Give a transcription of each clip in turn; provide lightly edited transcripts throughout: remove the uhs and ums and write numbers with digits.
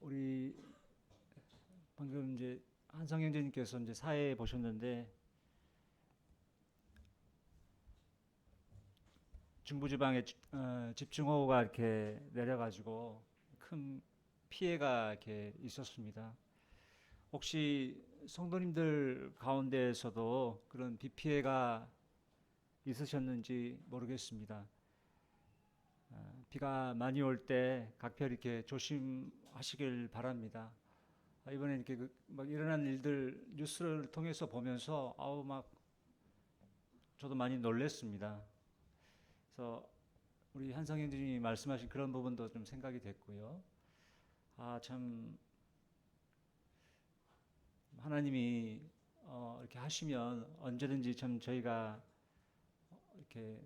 우리 방금 이제 한성 형제님께서 이제 사회 보셨는데 중부지방에 집중호우가 이렇게 내려가지고 큰 피해가 이렇게 있었습니다. 혹시 성도님들 가운데에서도 그런 비 피해가 있으셨는지 모르겠습니다. 비가 많이 올 때 각별 이렇게 조심하시길 바랍니다. 이번에 이렇게 막 일어난 일들 뉴스를 통해서 보면서 아우 막 저도 많이 놀랬습니다. 그래서 우리 한성현님이 말씀하신 그런 부분도 좀 생각이 됐고요. 참 하나님이 이렇게 하시면 언제든지 참 저희가 이렇게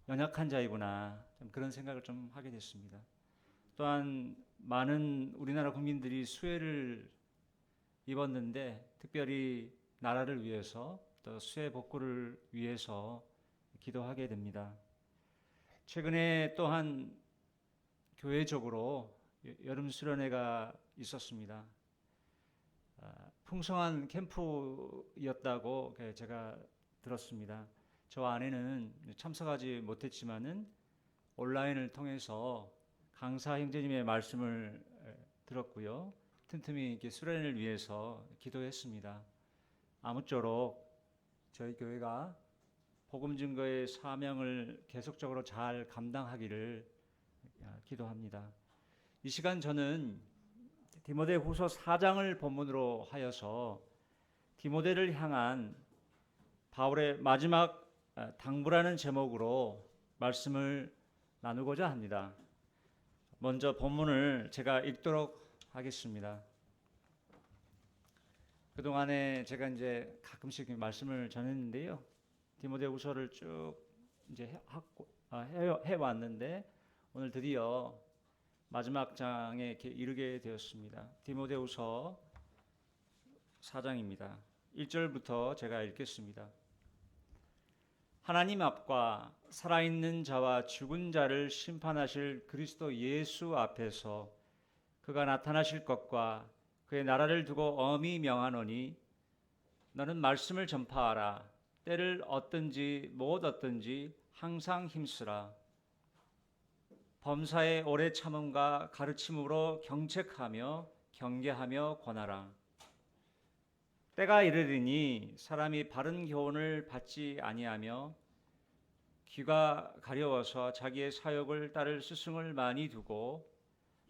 연약한 자이구나 좀 그런 생각을 좀 하게 됐습니다. 또한 많은 우리나라 국민들이 수해를 입었는데 특별히 나라를 위해서 또 수해 복구를 위해서 기도하게 됩니다. 최근에 또한 교회적으로 여름 수련회가 있었습니다. 풍성한 캠프였다고 제가 들었습니다. 저 아내는 참석하지 못했지만은 온라인을 통해서 강사 형제님의 말씀을 들었고요. 틈틈이 이렇게 수련을 위해서 기도했습니다. 아무쪼록 저희 교회가 복음 증거의 사명을 계속적으로 잘 감당하기를 기도합니다. 이 시간 저는 디모데후서 4장을 본문으로 하여서 디모데를 향한 바울의 마지막 당부라는 제목으로 말씀을 나누고자 합니다. 먼저 본문을 제가 읽도록 하겠습니다. 그동안에 제가 이제 가끔씩 말씀을 전했는데요. 디모데후서를 쭉 이제 해왔는데 오늘 드디어 마지막 장에 이렇게 이르게 되었습니다. 디모데후서 4장입니다. 1절부터 제가 읽겠습니다. 하나님 앞과 살아있는 자와 죽은 자를 심판하실 그리스도 예수 앞에서 그가 나타나실 것과 그의 나라를 두고 엄히 명하노니 너는 말씀을 전파하라. 때를 얻든지 못 얻든지 항상 힘쓰라. 범사에 오래 참음과 가르침으로 경책하며 경계하며 권하라. 때가 이르리니 사람이 바른 교훈을 받지 아니하며 귀가 가려워서 자기의 사욕을 따를 스승을 많이 두고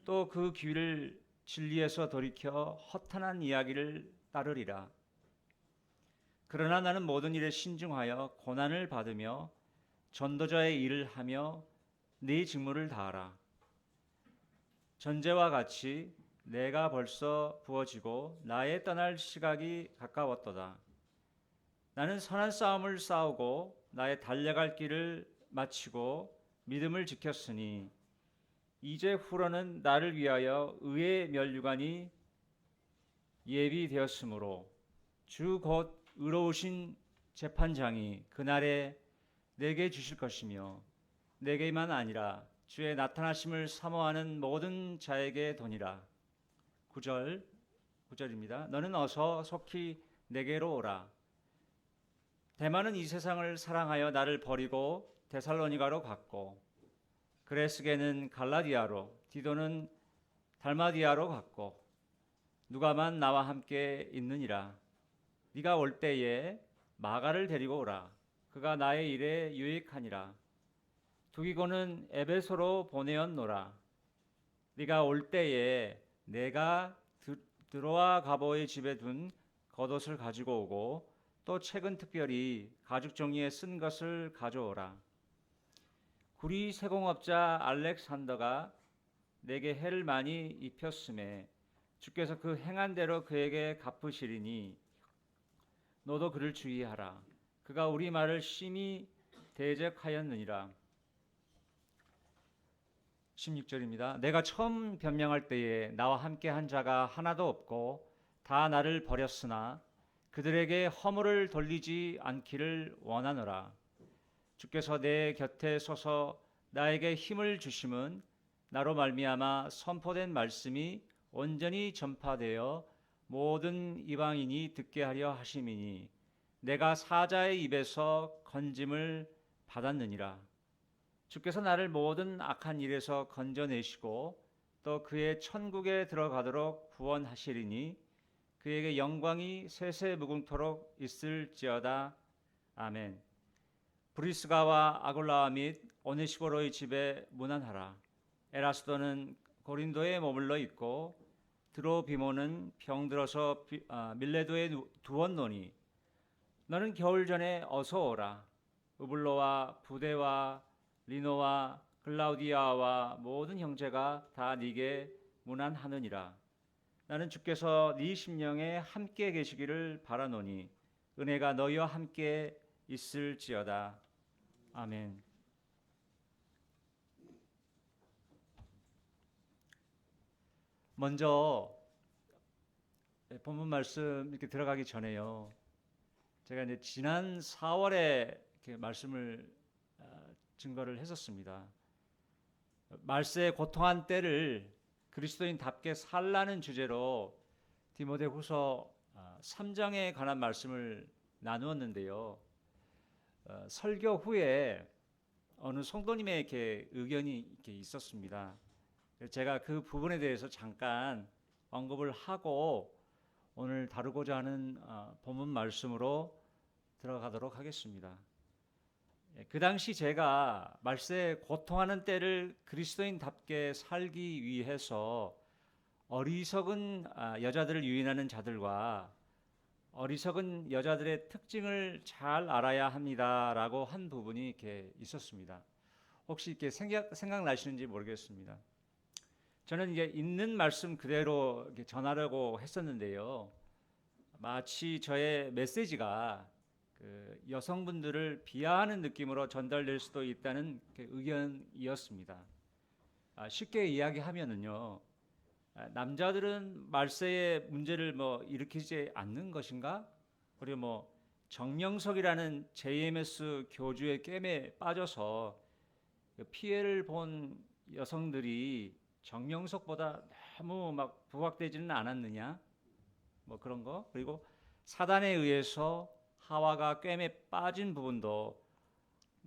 또 그 귀를 진리에서 돌이켜 허탄한 이야기를 따르리라. 그러나 나는 모든 일에 신중하여 고난을 받으며 전도자의 일을 하며 네 직무를 다하라. 전제와 같이 내가 벌써 부어지고 나의 떠날 시각이 가까웠도다. 나는 선한 싸움을 싸우고 나의 달려갈 길을 마치고 믿음을 지켰으니 이제 후로는 나를 위하여 의의 면류관이 예비되었으므로 주 곧 의로우신 재판장이 그날에 내게 주실 것이며 내게만 아니라 주의 나타나심을 사모하는 모든 자에게 도니라. 9절입니다. 너는 어서 속히 내게로 오라. 데마는 이 세상을 사랑하여 나를 버리고 데살로니가로 갔고 그레스게는 갈라디아로 디도는 달마디아로 갔고 누가만 나와 함께 있느니라. 네가 올 때에 마가를 데리고 오라. 그가 나의 일에 유익하니라. 두기고는 에베소로 보내었노라. 네가 올 때에 내가 드로아 가보의 집에 둔 겉옷을 가지고 오고 또 책은 특별히 가죽 종이에 쓴 것을 가져오라. 구리 세공업자 알렉산더가 내게 해를 많이 입혔음에 주께서 그 행한 대로 그에게 갚으시리니 너도 그를 주의하라. 그가 우리 말을 심히 대적하였느니라. 16절입니다. 내가 처음 변명할 때에 나와 함께 한 자가 하나도 없고 다 나를 버렸으나 그들에게 허물을 돌리지 않기를 원하노라. 주께서 내 곁에 서서 나에게 힘을 주심은 나로 말미암아 선포된 말씀이 온전히 전파되어 모든 이방인이 듣게 하려 하심이니 내가 사자의 입에서 건짐을 받았느니라. 주께서 나를 모든 악한 일에서 건져내시고 또 그의 천국에 들어가도록 구원하시리니 그에게 영광이 세세무궁토록 있을지어다. 아멘. 브리스가와 아굴라와 및 오네시포로의 집에 문안하라. 에라스도는 고린도에 머물러 있고 드로비모는 병들어서 밀레도에 두었노니 너는 겨울 전에 어서 오라. 우블로와 부데와 리노와 글라우디아와 모든 형제가 다 네게 문안하느니라. 나는 주께서 네 심령에 함께 계시기를 바라노니 은혜가 너희와 함께 있을지어다. 아멘. 먼저 본문 말씀 이렇게 들어가기 전에요. 제가 이제 지난 4월에 이렇게 말씀을 증거를 했었습니다. 말세에 고통한 때를 그리스도인답게 살라는 주제로 디모데후서 3장에 관한 말씀을 나누었는데요. 설교 후에 어느 성도님의 이렇게 의견이 이렇게 있었습니다. 제가 그 부분에 대해서 잠깐 언급을 하고 오늘 다루고자 하는 본문 말씀으로 들어가도록 하겠습니다. 그 당시 제가 말세에 고통하는 때를 그리스도인답게 살기 위해서 어리석은 여자들을 유인하는 자들과 어리석은 여자들의 특징을 잘 알아야 합니다라고 한 부분이 이렇게 있었습니다. 혹시 이렇게 생각나시는지 모르겠습니다. 저는 이제 있는 말씀 그대로 이렇게 전하려고 했었는데요. 마치 저의 메시지가 그 여성분들을 비하하는 느낌으로 전달될 수도 있다는 의견이었습니다. 쉽게 이야기하면은요, 남자들은 말세의 문제를 일으키지 않는 것인가? 그리고 정명석이라는 JMS 교주의 게임에 빠져서 피해를 본 여성들이 정명석보다 너무 부각되지는 않았느냐? 그런 거. 그리고 사단에 의해서 하와가 꿰매 빠진 부분도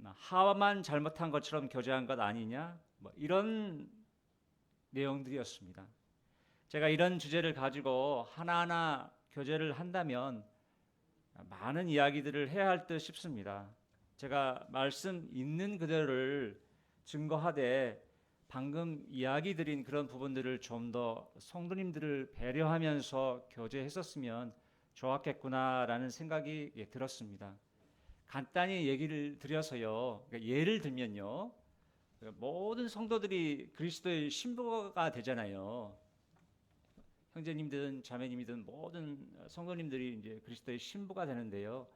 하와만 잘못한 것처럼 교제한 것 아니냐? 이런 내용들이었습니다. 제가 이런 주제를 가지고 하나하나 교제를 한다면 많은 이야기들을 해야 할 듯 싶습니다. 제가 말씀 있는 그대로를 증거하되 방금 이야기 드린 그런 부분들을 좀 더 성도님들을 배려하면서 교제했었으면 좋았겠구나라는 생각이 들었습니다. 간단히 얘기를 드려서요. 예를 들면요. 모든 성도들이 그리스도의 신부가 되잖아요. 형제님들은 자매님이든 모든 성도님들이 이제 그리스도의 신부가 되는데요.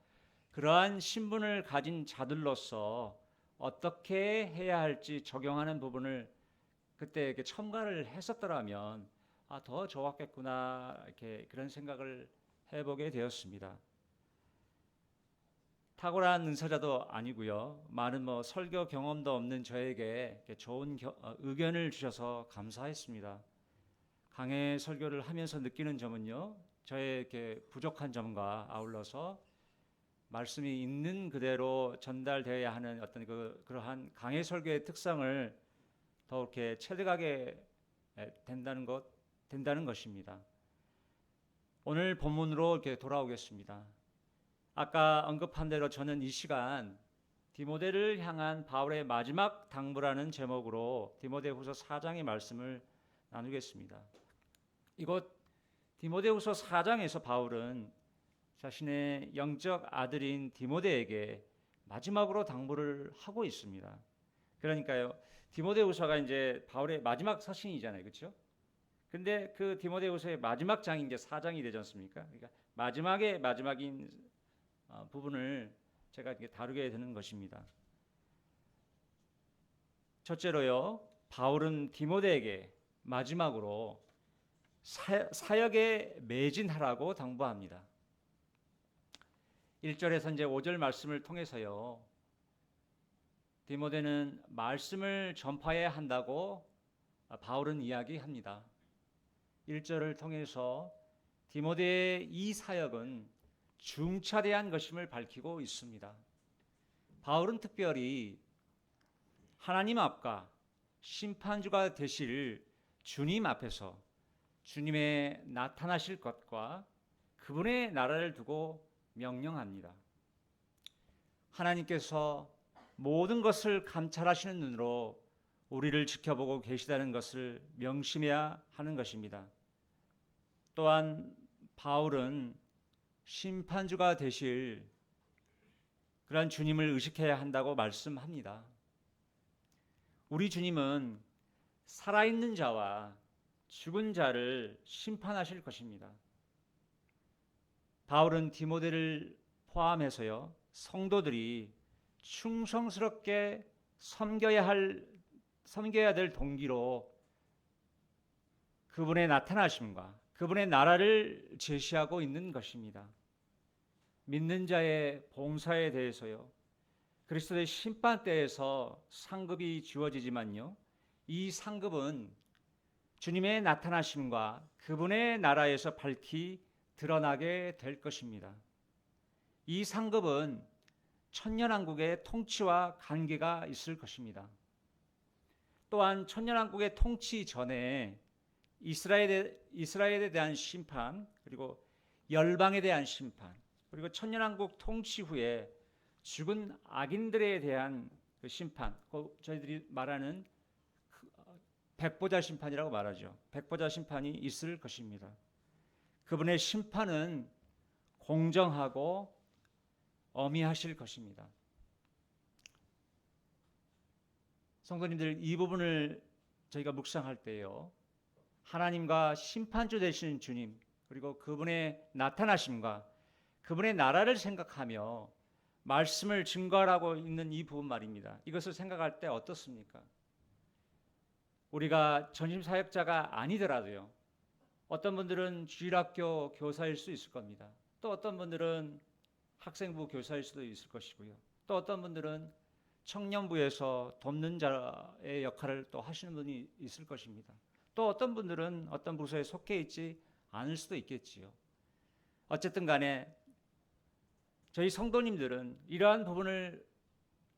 그러한 신분을 가진 자들로서 어떻게 해야 할지 적용하는 부분을 그때 이렇게 첨가를 했었더라면 더 좋았겠구나 이렇게 그런 생각을 해보게 되었습니다. 탁월한 은사자도 아니고요. 많은 설교 경험도 없는 저에게 좋은 의견을 주셔서 감사했습니다. 강해 설교를 하면서 느끼는 점은요. 저의 이렇게 부족한 점과 아울러서 말씀이 있는 그대로 전달되어야 하는 어떤 그러한 강해 설교의 특성을 더 이렇게 체득하게 된다는 것입니다. 오늘 본문으로 이렇게 돌아오겠습니다. 아까 언급한 대로 저는 이 시간 디모데를 향한 바울의 마지막 당부라는 제목으로 디모데후서 4장의 말씀을 나누겠습니다. 이곳 디모데후서 4장에서 바울은 자신의 영적 아들인 디모데에게 마지막으로 당부를 하고 있습니다. 그러니까요, 디모데후서가 이제 바울의 마지막 서신이잖아요, 그렇죠? 근데 그 디모데후서의 마지막 장이 이제 4장이 되지 않습니까? 그러니까 마지막의 마지막인 부분을 제가 이렇게 다루게 되는 것입니다. 첫째로요, 바울은 디모데에게 마지막으로 사역에 매진하라고 당부합니다. 1절에서 이제 5절 말씀을 통해서요, 디모데는 말씀을 전파해야 한다고 바울은 이야기합니다. 1절을 통해서 디모데의 이 사역은 중차대한 것임을 밝히고 있습니다. 바울은 특별히 하나님 앞과 심판주가 되실 주님 앞에서 주님의 나타나실 것과 그분의 나라를 두고 명령합니다. 하나님께서 모든 것을 감찰하시는 눈으로 우리를 지켜보고 계시다는 것을 명심해야 하는 것입니다. 또한 바울은 심판주가 되실 그러한 주님을 의식해야 한다고 말씀합니다. 우리 주님은 살아있는 자와 죽은 자를 심판하실 것입니다. 바울은 디모데를 포함해서요, 성도들이 충성스럽게 섬겨야 될 동기로 그분의 나타나심과 그분의 나라를 제시하고 있는 것입니다. 믿는 자의 봉사에 대해서요, 그리스도의 심판대에서 상급이 주어지지만요, 이 상급은 주님의 나타나심과 그분의 나라에서 밝히 드러나게 될 것입니다. 이 상급은 천년왕국의 통치와 관계가 있을 것입니다. 또한 천년왕국의 통치 전에 이스라엘에 대한 심판, 그리고 열방에 대한 심판, 그리고 천년왕국 통치 후에 죽은 악인들에 대한 그 심판, 저희들이 말하는 백보자 심판이라고 말하죠. 백보자 심판이 있을 것입니다. 그분의 심판은 공정하고 엄히하실 것입니다. 성도님들, 이 부분을 저희가 묵상할 때요, 하나님과 심판주 되시는 주님, 그리고 그분의 나타나심과 그분의 나라를 생각하며 말씀을 증거하고 있는 이 부분 말입니다. 이것을 생각할 때 어떻습니까? 우리가 전심사역자가 아니더라도요, 어떤 분들은 주일학교 교사일 수 있을 겁니다. 또 어떤 분들은 학생부 교사일 수도 있을 것이고요. 또 어떤 분들은 청년부에서 돕는 자의 역할을 또 하시는 분이 있을 것입니다. 또 어떤 분들은 어떤 부서에 속해 있지 않을 수도 있겠지요. 어쨌든 간에 저희 성도님들은 이러한 부분을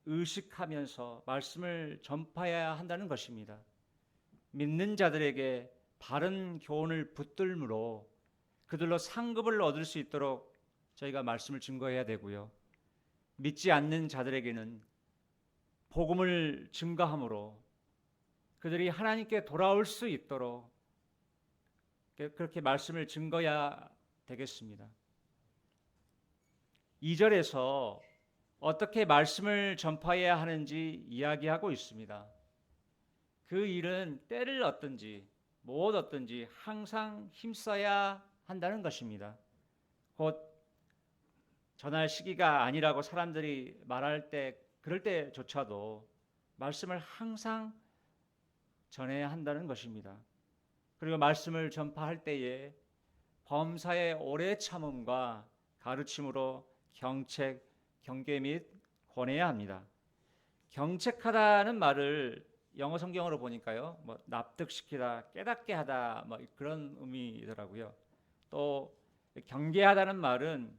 의식하면서 말씀을 전파해야 한다는 것입니다. 믿는 자들에게 바른 교훈을 붙들므로 그들로 상급을 얻을 수 있도록 저희가 말씀을 증거해야 되고요. 믿지 않는 자들에게는 복음을 증거함으로 그들이 하나님께 돌아올 수 있도록 그렇게 말씀을 증거해야 되겠습니다. 2절에서 어떻게 말씀을 전파해야 하는지 이야기하고 있습니다. 그 일은 때를 얻든지 못 얻든지 항상 힘써야 한다는 것입니다. 곧 전할 시기가 아니라고 사람들이 말할 때, 그럴 때조차도 말씀을 항상 전해야 한다는 것입니다. 그리고 말씀을 전파할 때에 범사의 오래 참음과 가르침으로 경책, 경계 및 권해야 합니다. 경책하다는 말을 영어 성경으로 보니까요, 납득시키다, 깨닫게 하다, 그런 의미더라고요. 또 경계하다는 말은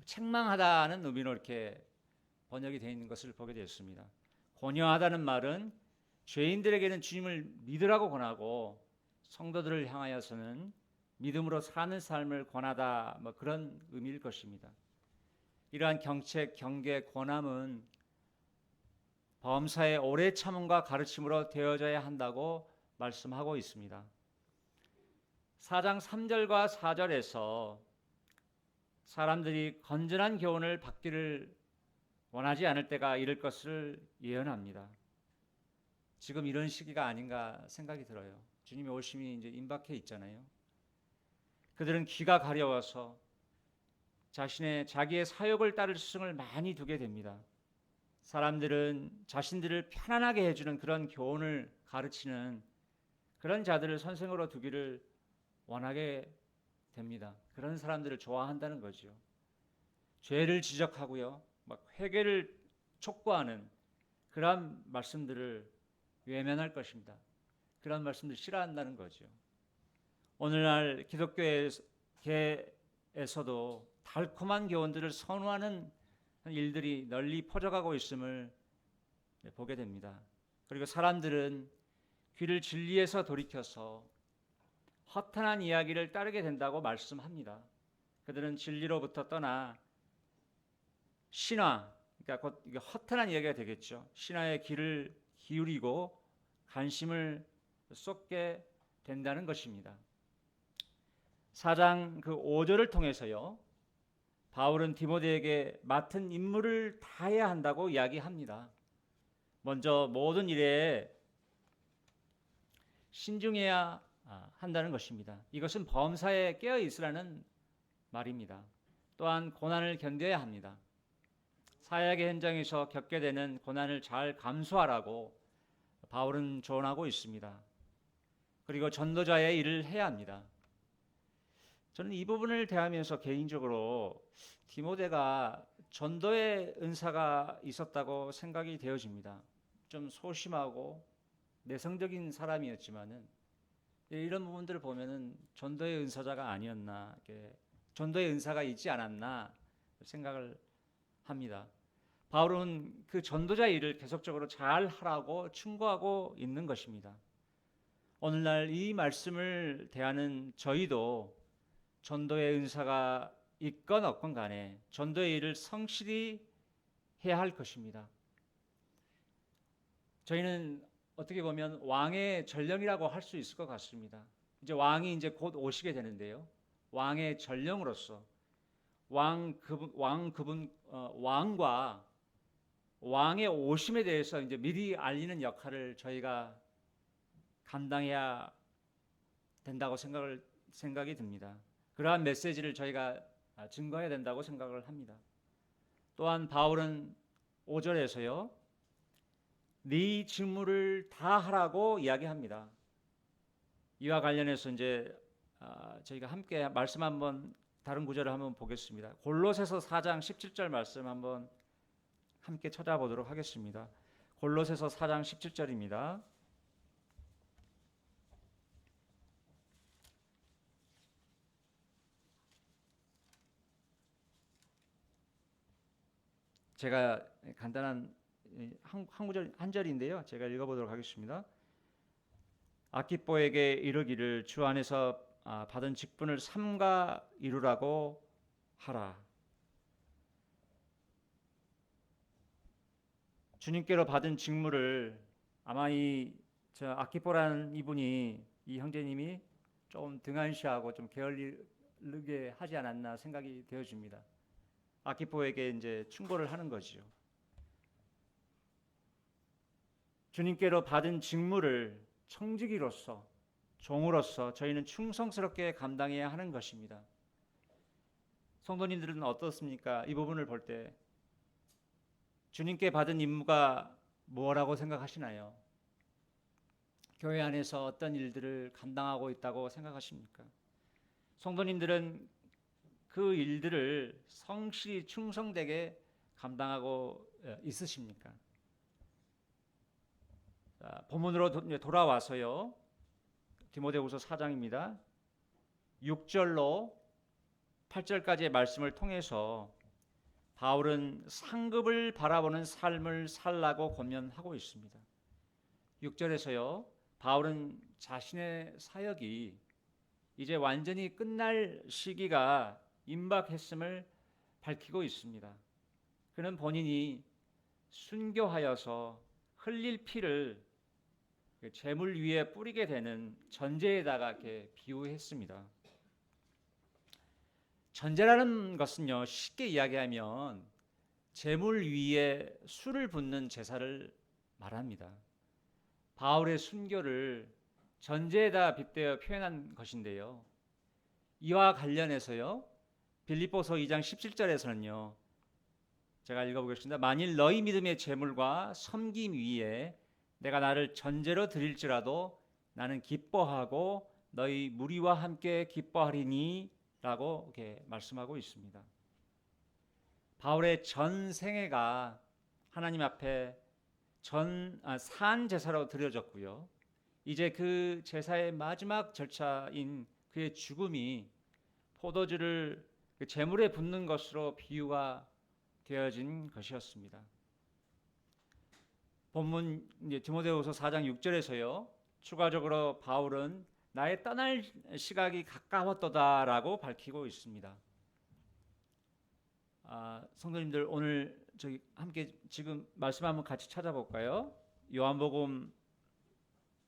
책망하다는 의미로 이렇게 번역이 되어 있는 것을 보게 되었습니다. 권유하다는 말은 죄인들에게는 주님을 믿으라고 권하고 성도들을 향하여서는 믿음으로 사는 삶을 권하다, 그런 의미일 것입니다. 이러한 경책, 경계, 권함은 범사의 오래 참음과 가르침으로 되어져야 한다고 말씀하고 있습니다. 4장 3절과 4절에서 사람들이 건전한 교훈을 받기를 원하지 않을 때가 이를 것을 예언합니다. 지금 이런 시기가 아닌가 생각이 들어요. 주님의 오심이 이제 임박해 있잖아요. 그들은 귀가 가려워서 자기의 사욕을 따를 스승을 많이 두게 됩니다. 사람들은 자신들을 편안하게 해주는 그런 교훈을 가르치는 그런 자들을 선생으로 두기를 원하게 됩니다. 그런 사람들을 좋아한다는 거죠. 죄를 지적하고요, 회개를 촉구하는 그런 말씀들을 외면할 것입니다. 그런 말씀들 싫어한다는 거죠. 오늘날 기독교계에서도 달콤한 교훈들을 선호하는 일들이 널리 퍼져가고 있음을 보게 됩니다. 그리고 사람들은 귀를 진리에서 돌이켜서 허탄한 이야기를 따르게 된다고 말씀합니다. 그들은 진리로부터 떠나 신화, 그러니까 곧 허탄한 이야기가 되겠죠. 신화의 귀를 기울이고 관심을 쏟게 된다는 것입니다. 4장 그 5절을 통해서요, 바울은 디모데에게 맡은 임무를 다해야 한다고 이야기합니다. 먼저 모든 일에 신중해야 한다는 것입니다. 이것은 범사에 깨어 있으라는 말입니다. 또한 고난을 견뎌야 합니다. 사역의 현장에서 겪게 되는 고난을 잘 감수하라고 바울은 조언하고 있습니다. 그리고 전도자의 일을 해야 합니다. 저는 이 부분을 대하면서 개인적으로 디모데가 전도의 은사가 있었다고 생각이 되어집니다. 좀 소심하고 내성적인 사람이었지만은 이런 부분들을 보면은 전도의 은사자가 아니었나, 전도의 은사가 있지 않았나 생각을 합니다. 바울은 그 전도자 일을 계속적으로 잘 하라고 충고하고 있는 것입니다. 오늘날 이 말씀을 대하는 저희도 전도의 은사가 있건 없건 간에 전도의 일을 성실히 해야 할 것입니다. 저희는 어떻게 보면 왕의 전령이라고 할 수 있을 것 같습니다. 이제 왕이 이제 곧 오시게 되는데요. 왕의 전령으로서 왕과 왕의 오심에 대해서 이제 미리 알리는 역할을 저희가 감당해야 된다고 생각이 듭니다. 그러한 메시지를 저희가 증거해야 된다고 생각을 합니다. 또한 바울은 5절에서요, 네 직무를 다 하라고 이야기합니다. 이와 관련해서 이제 저희가 함께 말씀 한번 다른 구절을 한번 보겠습니다. 골로새서 4장 17절 말씀 한번 함께 찾아보도록 하겠습니다. 골로새서 4장 17절입니다. 제가 간단한 한 절인데요. 제가 읽어보도록 하겠습니다. 아키뽀에게 이르기를 주 안에서 받은 직분을 삼가 이루라고 하라. 주님께로 받은 직무를 아마 저 아키뽀라는 이분이, 이 형제님이 좀 등한시하고 좀 게을르게 하지 않았나 생각이 되어집니다. 아키포에게 이제 충고를 하는 거지요. 주님께로 받은 직무를 청지기로서, 종으로서 저희는 충성스럽게 감당해야 하는 것입니다. 성도님들은 어떻습니까? 이 부분을 볼 때 주님께 받은 임무가 뭐라고 생각하시나요? 교회 안에서 어떤 일들을 감당하고 있다고 생각하십니까? 성도님들은 그 일들을 성실히 충성되게 감당하고 있으십니까? 본문으로 돌아와서요, 디모데후서 4장입니다. 6절로 8절까지의 말씀을 통해서 바울은 상급을 바라보는 삶을 살라고 권면하고 있습니다. 6절에서요, 바울은 자신의 사역이 이제 완전히 끝날 시기가 임박했음을 밝히고 있습니다. 그는 본인이 순교하여서 흘릴 피를 재물 위에 뿌리게 되는 전제에다가 이렇게 비유했습니다. 전제라는 것은요, 쉽게 이야기하면 재물 위에 술을 붓는 제사를 말합니다. 바울의 순교를 전제에다 빗대어 표현한 것인데요. 이와 관련해서요, 빌립보서 2장 17절에서는요, 제가 읽어보겠습니다. 만일 너희 믿음의 재물과 섬김 위에 내가 나를 전제로 드릴지라도 나는 기뻐하고 너희 무리와 함께 기뻐하리니 라고 이렇게 말씀하고 있습니다. 바울의 전 생애가 하나님 앞에 산 제사로 드려졌고요. 이제 그 제사의 마지막 절차인 그의 죽음이 포도주를 그 재물에 붓는 것으로 비유가 되어진 것이었습니다. 본문 디모데후서 4장 6절에서요. 추가적으로 바울은 나의 떠날 시각이 가까웠도다라고 밝히고 있습니다. 성도님들 오늘 저기 함께 지금 말씀 한번 같이 찾아볼까요? 요한복음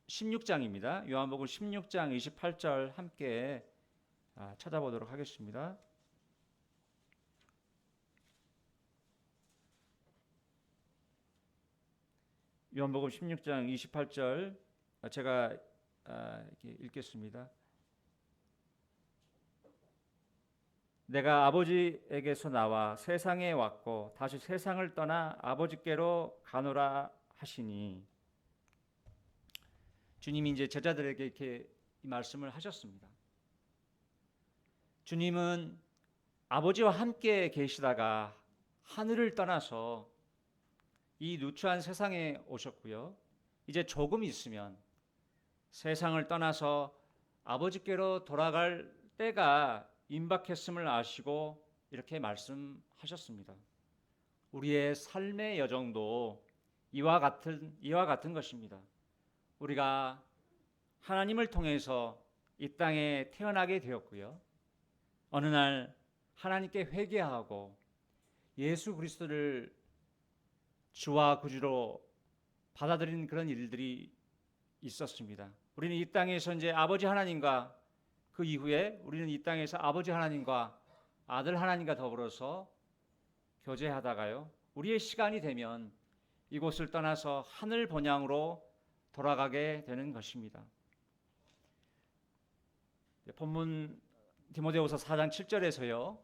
16장입니다. 요한복음 16장 28절 함께 찾아보도록 하겠습니다. 요한복음 16장 28절 제가 이렇게 읽겠습니다. 내가 아버지에게서 나와 세상에 왔고 다시 세상을 떠나 아버지께로 가노라 하시니, 주님이 이제 제자들에게 이렇게 이 말씀을 하셨습니다. 주님은 아버지와 함께 계시다가 하늘을 떠나서 이 누추한 세상에 오셨고요. 이제 조금 있으면 세상을 떠나서 아버지께로 돌아갈 때가 임박했음을 아시고 이렇게 말씀하셨습니다. 우리의 삶의 여정도 이와 같은 것입니다. 우리가 하나님을 통해서 이 땅에 태어나게 되었고요. 어느 날 하나님께 회개하고 예수 그리스도를 주와 구주로 받아들인 그런 일들이 있었습니다. 우리는 이 땅에서 이제 아버지 하나님과, 그 이후에 우리는 이 땅에서 아버지 하나님과 아들 하나님과 더불어서 교제하다가요, 우리의 시간이 되면 이곳을 떠나서 하늘 본향으로 돌아가게 되는 것입니다. 본문 디모데후서 4장 7절에서요,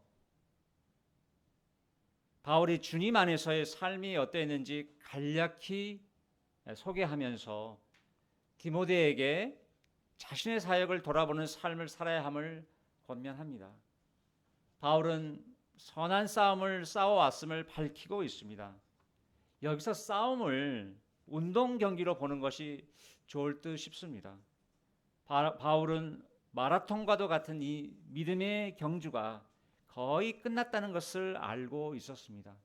바울이 주님 안에서의 삶이 어땠는지 간략히 소개하면서 디모데에게 자신의 사역을 돌아보는 삶을 살아야 함을 권면합니다. 바울은 선한 싸움을 싸워왔음을 밝히고 있습니다. 여기서 싸움을 운동 경기로 보는 것이 좋을 듯 싶습니다. 바울은 마라톤과도 같은 이 믿음의 경주가 거의 끝났다는 것을 알고 있었습니다.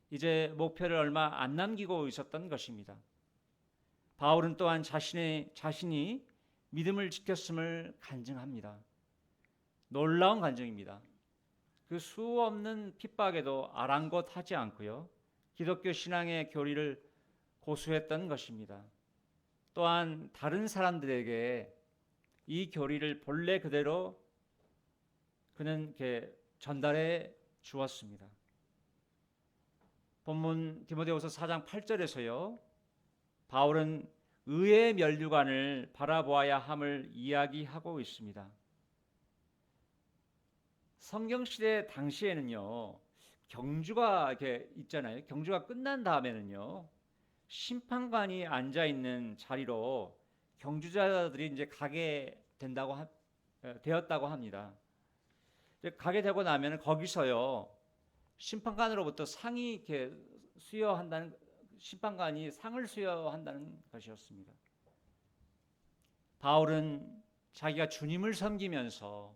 이제 목표를 얼마 안 남기고 있었던 것입니다. 바울은 또한 자신이 믿음을 지켰음을 간증합니다. 놀라운 간증입니다. 그 수없는 핍박에도 아랑곳하지 않고요, 기독교 신앙의 교리를 고수했던 것입니다. 또한 다른 사람들에게 이 교리를 본래 그대로 그는 전달해 주었습니다. 본문 디모데후서 4장 8절에서요, 바울은 의의 면류관을 바라보아야 함을 이야기하고 있습니다. 성경시대 당시에는요, 경주가 이렇게 있잖아요. 경주가 끝난 다음에는요, 심판관이 앉아 있는 자리로 경주자들이 이제 가게 되었다고 합니다. 가게 되고 나면 거기서요, 심판관으로부터 상이 이렇게 심판관이 상을 수여한다는 것이었습니다. 바울은 자기가 주님을 섬기면서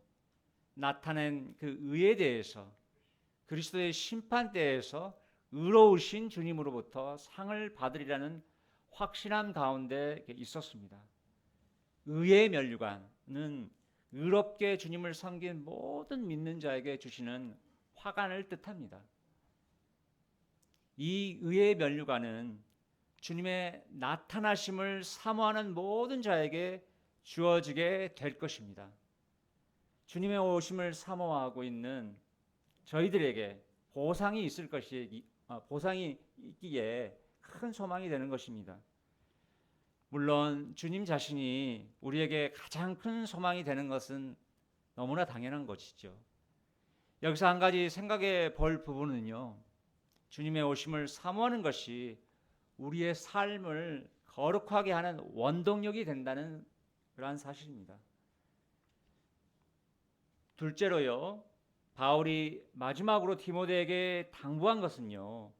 나타낸 그 의에 대해서, 그리스도의 심판대에서 의로우신 주님으로부터 상을 받으리라는 확신함 가운데 있었습니다. 의의 면류관은 의롭게 주님을 섬긴 모든 믿는 자에게 주시는 화관을 뜻합니다. 이 의의 면류관은 주님의 나타나심을 사모하는 모든 자에게 주어지게 될 것입니다. 주님의 오심을 사모하고 있는 저희들에게 보상이 있기에 큰 소망이 되는 것입니다. 물론 주님 자신이 우리에게 가장 큰 소망이 되는 것은 너무나 당연한 것이죠. 여기서 한 가지 생각해 볼 부분은요, 주님의 오심을 사모하는 것이 우리의 삶을 거룩하게 하는 원동력이 된다는 그러한 사실입니다. 둘째로요, 바울이 마지막으로 디모데에게 당부한 것은요,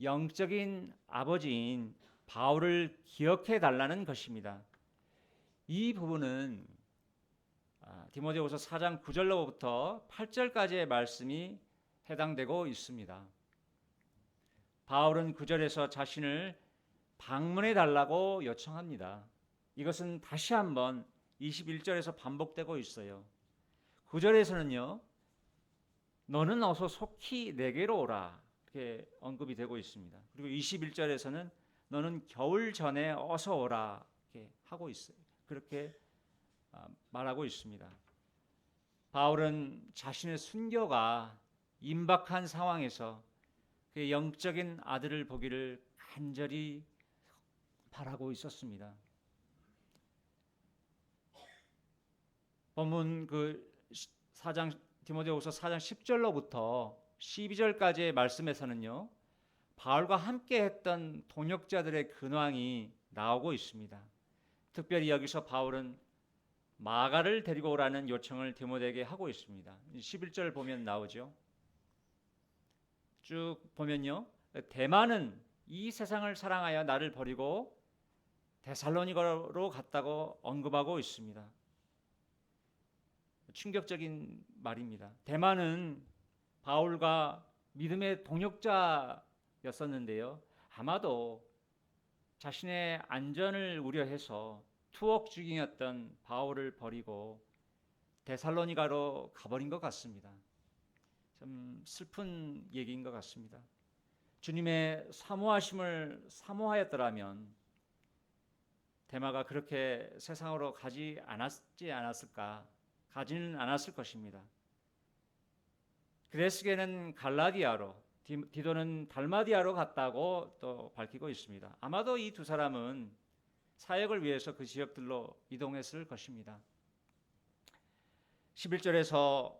영적인 아버지인 바울을 기억해 달라는 것입니다. 이 부분은 디모데후서 4장 9절로부터 8절까지의 말씀이 해당되고 있습니다. 바울은 9절에서 자신을 방문해 달라고 요청합니다. 이것은 다시 한번 21절에서 반복되고 있어요. 9절에서는요, 너는 어서 속히 내게로 오라, 이렇게 언급이 되고 있습니다. 그리고 21절에서는 너는 겨울 전에 어서 오라, 이렇게 하고 있어요. 그렇게 말하고 있습니다. 바울은 자신의 순교가 임박한 상황에서 그 영적인 아들을 보기를 간절히 바라고 있었습니다. 본문 그 4장 디모데후서 4장 10절로부터 12절까지의 말씀에서는요, 바울과 함께 했던 동역자들의 근황이 나오고 있습니다. 특별히 여기서 바울은 마가를 데리고 오라는 요청을 디모데에게 하고 있습니다. 11절 보면 나오죠. 쭉 보면요, 대마는 이 세상을 사랑하여 나를 버리고 데살로니가로 갔다고 언급하고 있습니다. 충격적인 말입니다. 대마는 바울과 믿음의 동역자였었는데요, 아마도 자신의 안전을 우려해서 투옥 중이었던 바울을 버리고 데살로니가로 가버린 것 같습니다. 참 슬픈 얘기인 것 같습니다. 주님의 사모하심을 사모하였더라면 데마가 그렇게 세상으로 가지는 않았을 것입니다. 그레스게는 갈라디아로, 디도는 달마디아로 갔다고 또 밝히고 있습니다. 아마도 이 두 사람은 사역을 위해서 그 지역들로 이동했을 것입니다. 11절에서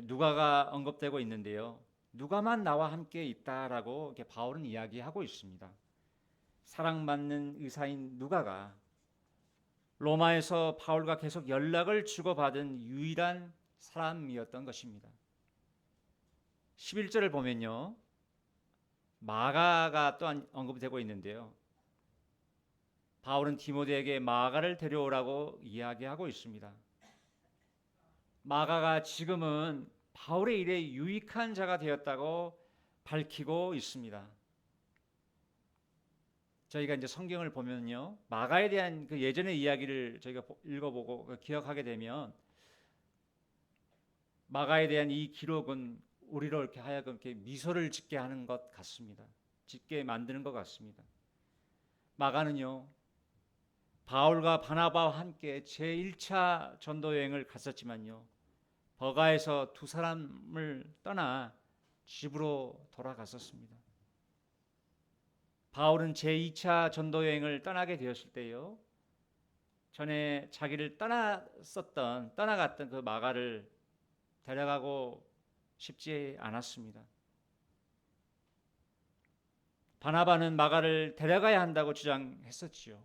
누가가 언급되고 있는데요, 누가만 나와 함께 있다라고 이렇게 바울은 이야기하고 있습니다. 사랑받는 의사인 누가가 로마에서 바울과 계속 연락을 주고받은 유일한 사람이었던 것입니다. 11절을 보면요, 마가가 또한 언급되고 있는데요, 바울은 디모데에게 마가를 데려오라고 이야기하고 있습니다. 마가가 지금은 바울의 일에 유익한 자가 되었다고 밝히고 있습니다. 저희가 이제 성경을 보면요, 마가에 대한 그 예전의 이야기를 저희가 읽어보고 기억하게 되면 마가에 대한 이 기록은 우리로 이렇게 하여금 이렇게 미소를 짓게 하는 것 같습니다. 짓게 만드는 것 같습니다. 마가는요, 바울과 바나바와 함께 제1차 전도 여행을 갔었지만요, 버가에서 두 사람을 떠나 집으로 돌아갔었습니다. 바울은 제2차 전도 여행을 떠나게 되었을 때요, 전에 자기를 떠나갔던 그 마가를 데려가고 싶지 않았습니다. 바나바는 마가를 데려가야 한다고 주장했었지요.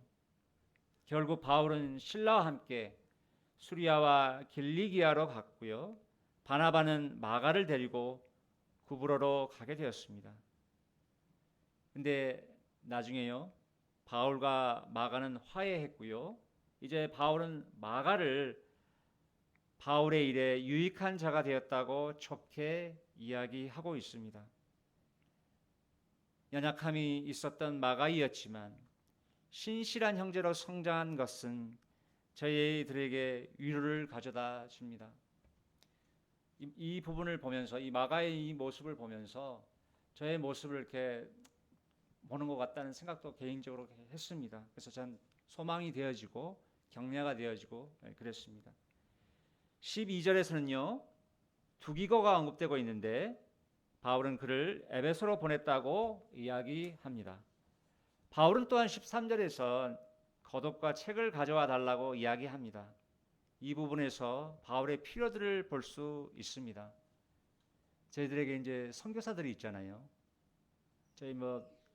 결국 바울은 실라와 함께 수리아와 길리기아로 갔고요, 바나바는 마가를 데리고 구브로로 가게 되었습니다. 근데 나중에요, 바울과 마가는 화해했고요, 이제 바울은 마가를 바울의 일에 유익한 자가 되었다고 좋게 이야기하고 있습니다. 연약함이 있었던 마가이였지만 신실한 형제로 성장한 것은 저희들에게 위로를 가져다 줍니다. 이 부분을 보면서, 이 마가의 이 모습을 보면서 저의 모습을 이렇게 보는 것 같다는 생각도 개인적으로 했습니다. 그래서 전 소망이 되어지고 격려가 되어지고 그랬습니다. 12절에서는요, 두기고가 언급되고 있는데 바울은 그를 에베소로 보냈다고 이야기합니다. 바울은 또한 13절에서 겉옷과 책을 가져와 달라고 이야기합니다. 이 부분에서 바울의 필요들을 볼 수 있습니다. 저희들에게 이제 선교사들이 있잖아요. 저희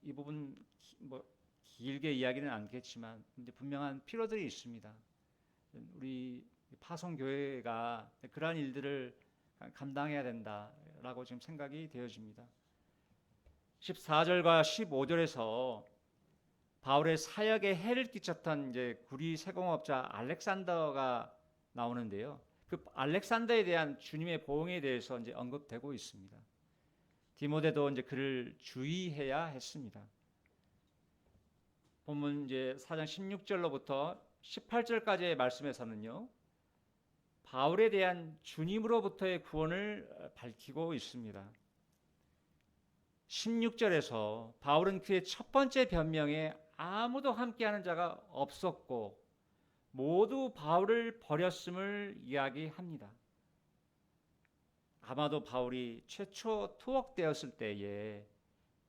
이 부분 길게 이야기는 않겠지만 이제 분명한 필요들이 있습니다. 우리 파송교회가 그러한 일들을 감당해야 된다라고 지금 생각이 되어집니다. 14절과 15절에서 바울의 사역에 해를 끼쳤던 이제 구리 세공업자 알렉산더가 나오는데요. 그 알렉산더에 대한 주님의 보응에 대해서 이제 언급되고 있습니다. 디모데도 이제 그를 주의해야 했습니다. 본문 이제 4장 16절로부터 18절까지의 말씀에서는요, 바울에 대한 주님으로부터의 구원을 밝히고 있습니다. 16절에서 바울은 그의 첫 번째 변명에 아무도 함께하는 자가 없었고 모두 바울을 버렸음을 이야기합니다. 아마도 바울이 최초 투옥되었을 때에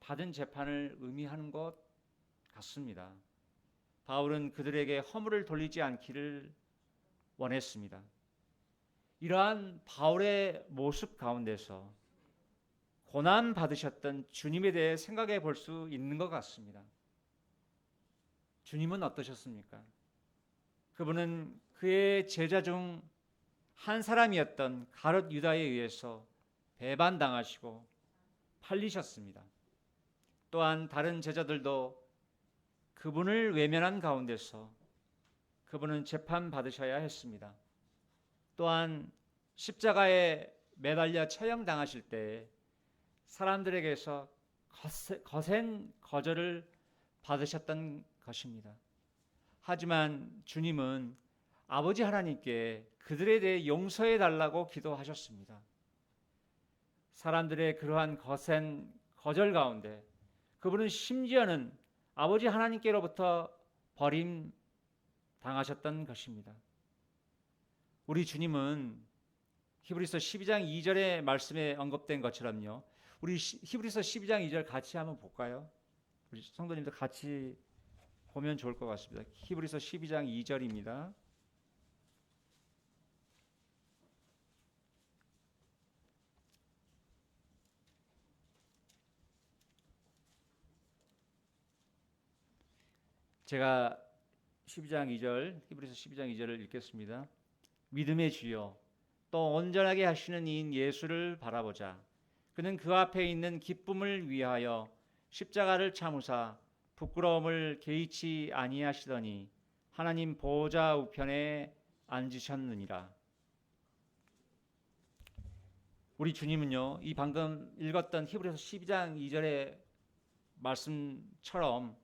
받은 재판을 의미하는 것 같습니다. 바울은 그들에게 허물을 돌리지 않기를 원했습니다. 이러한 바울의 모습 가운데서 고난 받으셨던 주님에 대해 생각해 볼 수 있는 것 같습니다. 주님은 어떠셨습니까? 그분은 그의 제자 중 한 사람이었던 가룟 유다에 의해서 배반당하시고 팔리셨습니다. 또한 다른 제자들도 그분을 외면한 가운데서 그분은 재판받으셔야 했습니다. 또한 십자가에 매달려 처형당하실 때 사람들에게서 거센 거절을 받으셨던 것입니다. 하지만 주님은 아버지 하나님께 그들에 대해 용서해 달라고 기도하셨습니다. 사람들의 그러한 거센 거절 가운데 그분은 심지어는 아버지 하나님께로부터 버림 당하셨던 것입니다. 우리 주님은 히브리서 12장 2절의 말씀에 언급된 것처럼요, 우리 히브리서 12장 2절 같이 한번 볼까요? 우리 성도님들 같이 보면 좋을 것 같습니다. 히브리서 12장 2절입니다. 제가 12장 2절, 히브리서 12장 2절을 읽겠습니다. 믿음의 주여, 또 온전하게 하시는 이인 예수를 바라보자. 그는 그 앞에 있는 기쁨을 위하여 십자가를 참으사 부끄러움을 개의치 아니하시더니 하나님 보좌 우편에 앉으셨느니라. 우리 주님은요, 이 방금 읽었던 히브리서 12장 2절의 말씀처럼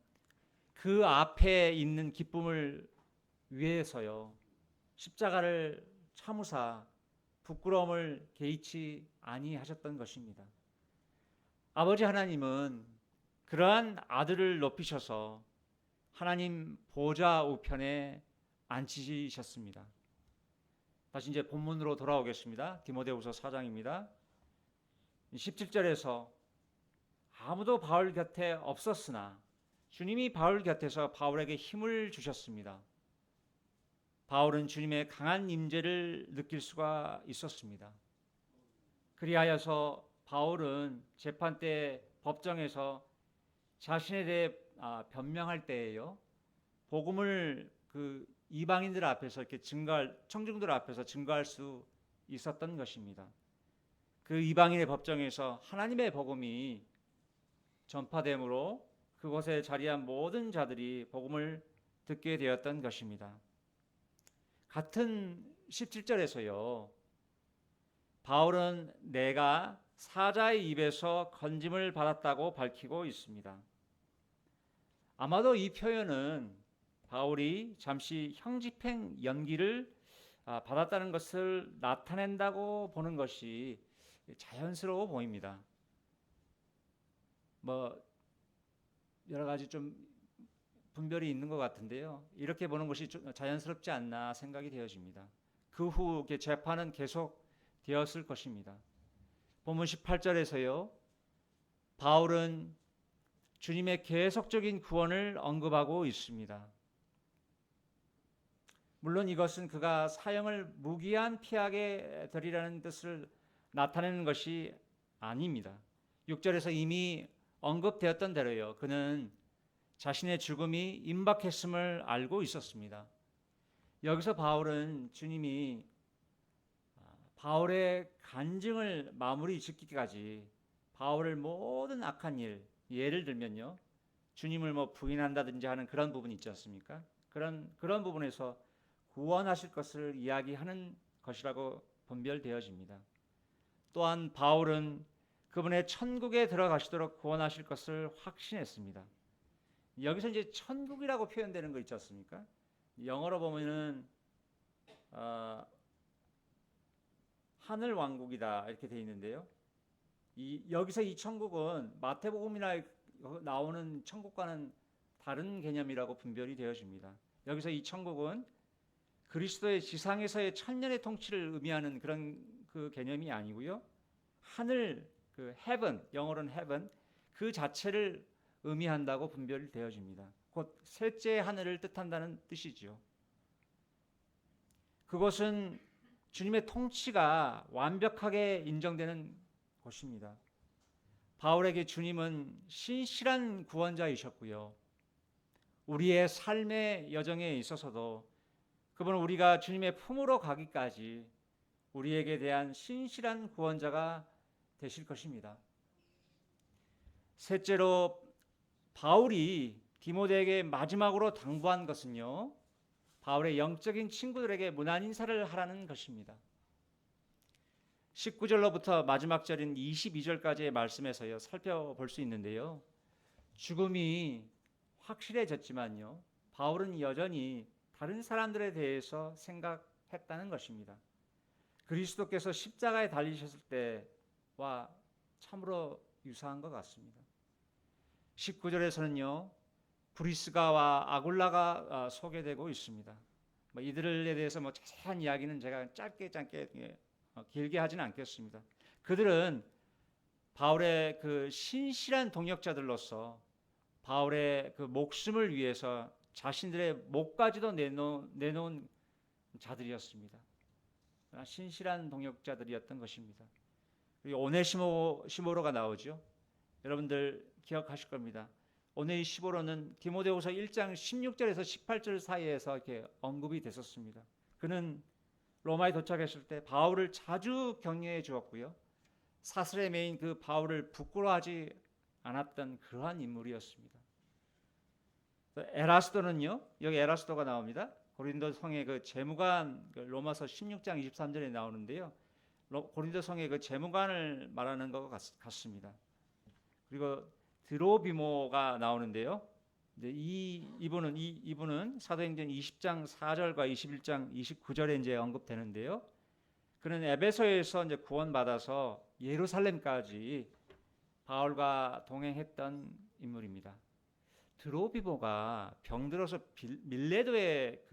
그 앞에 있는 기쁨을 위해서요, 십자가를 참으사 부끄러움을 개의치 아니하셨던 것입니다. 아버지 하나님은 그러한 아들을 높이셔서 하나님 보좌 우편에 앉히셨습니다. 다시 이제 본문으로 돌아오겠습니다. 디모데후서 4장입니다. 17절에서 아무도 바울 곁에 없었으나 주님이 바울 곁에서 바울에게 힘을 주셨습니다. 바울은 주님의 강한 임재를 느낄 수가 있었습니다. 그리하여서 바울은 재판 때 법정에서 자신에 대해 변명할 때에요, 복음을 그 이방인들 앞에서 이렇게 청중들 앞에서 증거할 수 있었던 것입니다. 그 이방인의 법정에서 하나님의 복음이 전파됨으로 그곳에 자리한 모든 자들이 복음을 듣게 되었던 것입니다. 같은 17절에서요, 바울은 내가 사자의 입에서 건짐을 받았다고 밝히고 있습니다. 아마도 이 표현은 바울이 잠시 형집행 연기를 받았다는 것을 나타낸다고 보는 것이 자연스러워 보입니다. 여러 가지 좀 분별이 있는 것 같은데요, 이렇게 보는 것이 자연스럽지 않나 생각이 되어집니다. 그 후 재판은 계속 되었을 것입니다. 본문 18절에서요, 바울은 주님의 계속적인 구원을 언급하고 있습니다. 물론 이것은 그가 사형을 무기한 피하게 되리라는 뜻을 나타내는 것이 아닙니다. 6절에서 이미 언급되었던 대로요, 그는 자신의 죽음이 임박했음을 알고 있었습니다. 여기서 바울은 주님이 바울의 간증을 마무리 짓기까지 바울을 모든 악한 일, 예를 들면요, 주님을 부인한다든지 하는 그런 부분이 있지 않습니까? 그런 부분에서 구원하실 것을 이야기하는 것이라고 분별되어집니다. 또한 바울은 그분의 천국에 들어가시도록 구원하실 것을 확신했습니다. 여기서 이제 천국이라고 표현되는 거 있지 않습니까? 영어로 보면은 하늘 왕국이다 이렇게 돼 있는데요. 여기서 이 천국은 마태복음이나 나오는 천국과는 다른 개념이라고 분별이 되어집니다. 여기서 이 천국은 그리스도의 지상에서의 천년의 통치를 의미하는 그런 그 개념이 아니고요. 하늘, 그 heaven, 영어로는 heaven, 그 자체를 의미한다고 분별이 되어집니다. 곧 셋째 하늘을 뜻한다는 뜻이죠. 그것은 주님의 통치가 완벽하게 인정되는 곳입니다. 바울에게 주님은 신실한 구원자이셨고요. 우리의 삶의 여정에 있어서도 그분은 우리가 주님의 품으로 가기까지 우리에게 대한 신실한 구원자가 되실 것입니다. 셋째로 바울이 디모데에게 마지막으로 당부한 것은요, 바울의 영적인 친구들에게 문안 인사를 하라는 것입니다. 19절로부터 마지막 절인 22절까지의 말씀에서요 살펴볼 수 있는데요. 죽음이 확실해졌지만요, 바울은 여전히 다른 사람들에 대해서 생각했다는 것입니다. 그리스도께서 십자가에 달리셨을 때와 참으로 유사한 것 같습니다. 19절에서는요, 브리스가와 아굴라가 소개되고 있습니다. 이들에 대해서 자세한 이야기는 제가 짧게 길게 하지는 않겠습니다. 그들은 바울의 그 신실한 동역자들로서 바울의 그 목숨을 위해서 자신들의 목까지도 내놓은 자들이었습니다. 신실한 동역자들이었던 것입니다. 그리고 오네시모로가 나오죠. 여러분들 기억하실 겁니다. 오네시모로는 디모데후서 1장 16절에서 18절 사이에서 이렇게 언급이 됐었습니다. 그는 로마에 도착했을 때 바울을 자주 격려해 주었고요. 사슬에 매인 그 바울을 부끄러워하지 않았던 그러한 인물이었습니다. 에라스도는요, 여기 에라스도가 나옵니다. 고린도 성의 그 재무관, 로마서 16장 23절에 나오는데요. 고린도 성의 그 재무관을 말하는 것 같습니다. 그리고 드로비모가 나오는데요. 이분은 사도행전 20장 4절과 21장 29절에 이제 언급되는데요. 그는 에베소에서 이제 구원받아서 예루살렘까지 바울과 동행했던 인물입니다. 드로비모가 병들어서 밀레도에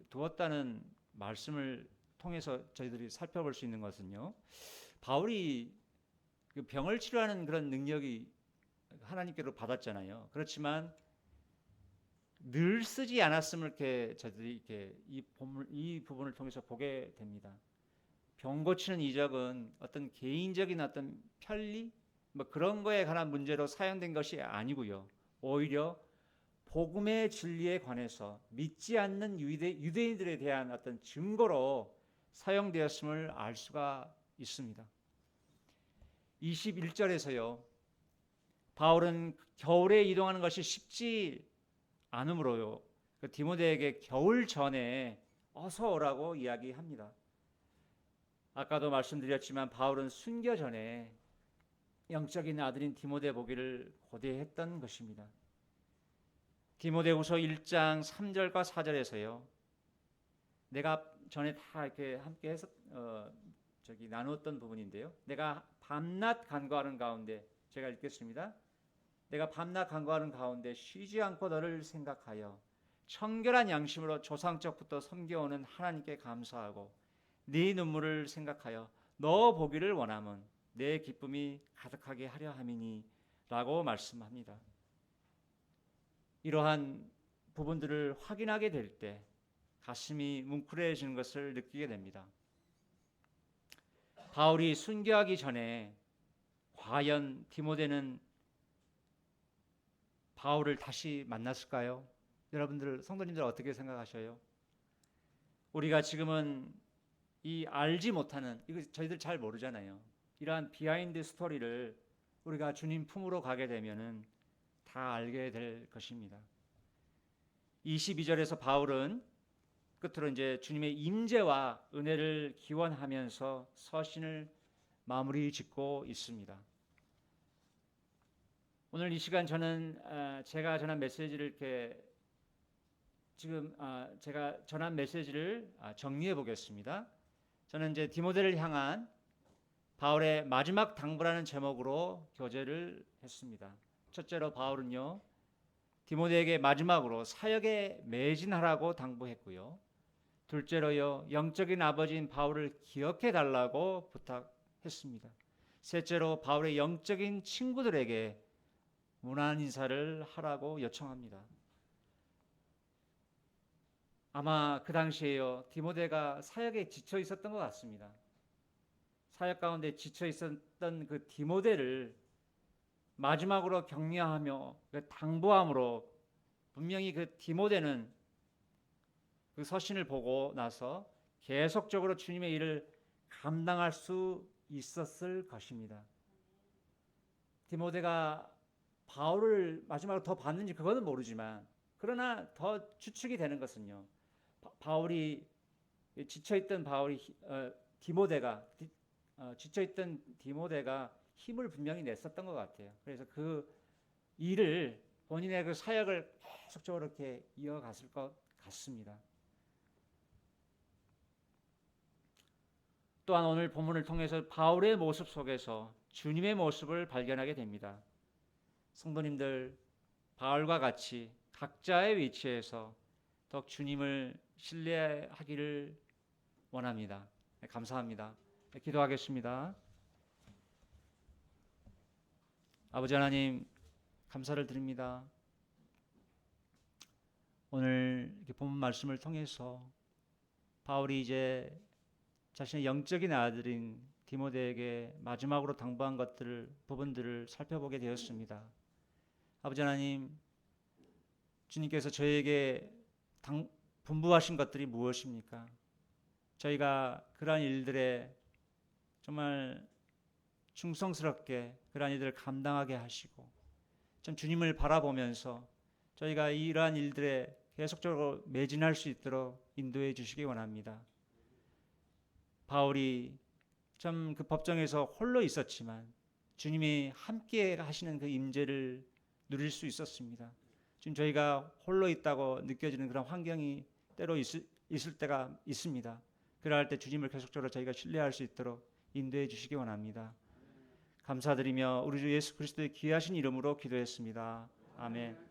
두었다는 말씀을 통해서 저희들이 살펴볼 수 있는 것은요, 바울이 그 병을 치료하는 그런 능력이 하나님께로 받았잖아요. 그렇지만 늘 쓰지 않았음을 이렇게 저희들이 이렇게 이 부분을 통해서 보게 됩니다. 병 고치는 이적은 어떤 개인적인 어떤 편리 그런 거에 관한 문제로 사용된 것이 아니고요. 오히려 복음의 진리에 관해서 믿지 않는 유대인들에 대한 어떤 증거로 사용되었음을 알 수가 있습니다. 21절에서요. 바울은 겨울에 이동하는 것이 쉽지 않으므로요. 디모데에게 겨울 전에 어서 오라고 이야기합니다. 아까도 말씀드렸지만 바울은 순교 전에 영적인 아들인 디모데 보기를 고대했던 것입니다. 디모데후서 1장 3절과 4절에서요. 내가 전에 다 이렇게 함께 해서 나누었던 부분인데요. 내가 밤낮 간구하는 가운데 제가 읽겠습니다. 내가 밤낮 간구하는 가운데 쉬지 않고 너를 생각하여 청결한 양심으로 조상적부터 섬겨오는 하나님께 감사하고 네 눈물을 생각하여 너 보기를 원함은 내 기쁨이 가득하게 하려 함이니 라고 말씀합니다. 이러한 부분들을 확인하게 될 때 가슴이 뭉클해지는 것을 느끼게 됩니다. 바울이 순교하기 전에 과연 디모데는 바울을 다시 만났을까요? 여러분들, 성도님들 어떻게 생각하셔요? 우리가 지금은 이 알지 못하는, 이거 저희들 잘 모르잖아요. 이러한 비하인드 스토리를 우리가 주님 품으로 가게 되면은 다 알게 될 것입니다. 22절에서 바울은 끝으로 이제 주님의 임재와 은혜를 기원하면서 서신을 마무리 짓고 있습니다. 오늘 이 시간 저는 제가 전한 메시지를 이렇게 지금 제가 전한 메시지를 정리해 보겠습니다. 저는 이제 디모데를 향한 바울의 마지막 당부라는 제목으로 교제를 했습니다. 첫째로 바울은요, 디모데에게 마지막으로 사역에 매진하라고 당부했고요. 둘째로요, 영적인 아버지인 바울을 기억해 달라고 부탁했습니다. 셋째로 바울의 영적인 친구들에게 문안 인사를 하라고 요청합니다. 아마 그 당시에요, 디모데가 사역에 지쳐 있었던 것 같습니다. 사역 가운데 지쳐 있었던 그 디모데를 마지막으로 격려하며 그 당부함으로 분명히 그 디모데는 그 서신을 보고 나서 계속적으로 주님의 일을 감당할 수 있었을 것입니다. 디모데가 바울을 마지막으로 더 봤는지 그거는 모르지만, 그러나 더 추측이 되는 것은요, 바울이 지쳐있던 지쳐있던 디모데가 힘을 분명히 냈었던 것 같아요. 그래서 그 일을, 본인의 그 사역을 계속적으로 이렇게 이어갔을 것 같습니다. 또한 오늘 본문을 통해서 바울의 모습 속에서 주님의 모습을 발견하게 됩니다. 성도님들, 바울과 같이 각자의 위치에서 더욱 주님을 신뢰하기를 원합니다. 감사합니다. 기도하겠습니다. 아버지 하나님, 감사를 드립니다. 오늘 이렇게 본문 말씀을 통해서 바울이 이제 자신의 영적인 아들인 디모데에게 마지막으로 당부한 부분들을 살펴보게 되었습니다. 아버지 하나님, 주님께서 저희에게 분부하신 것들이 무엇입니까? 저희가 그러한 일들에 정말 충성스럽게 그러한 일들을 감당하게 하시고, 참 주님을 바라보면서 저희가 이러한 일들에 계속적으로 매진할 수 있도록 인도해 주시기 원합니다. 바울이 참 그 법정에서 홀로 있었지만 주님이 함께 하시는 그 임재를 누릴 수 있었습니다. 지금 저희가 홀로 있다고 느껴지는 그런 환경이 때로 있을 때가 있습니다. 그럴 때 주님을 계속적으로 저희가 신뢰할 수 있도록 인도해 주시기 원합니다. 감사드리며 우리 주 예수 그리스도의 귀하신 이름으로 기도했습니다. 아멘.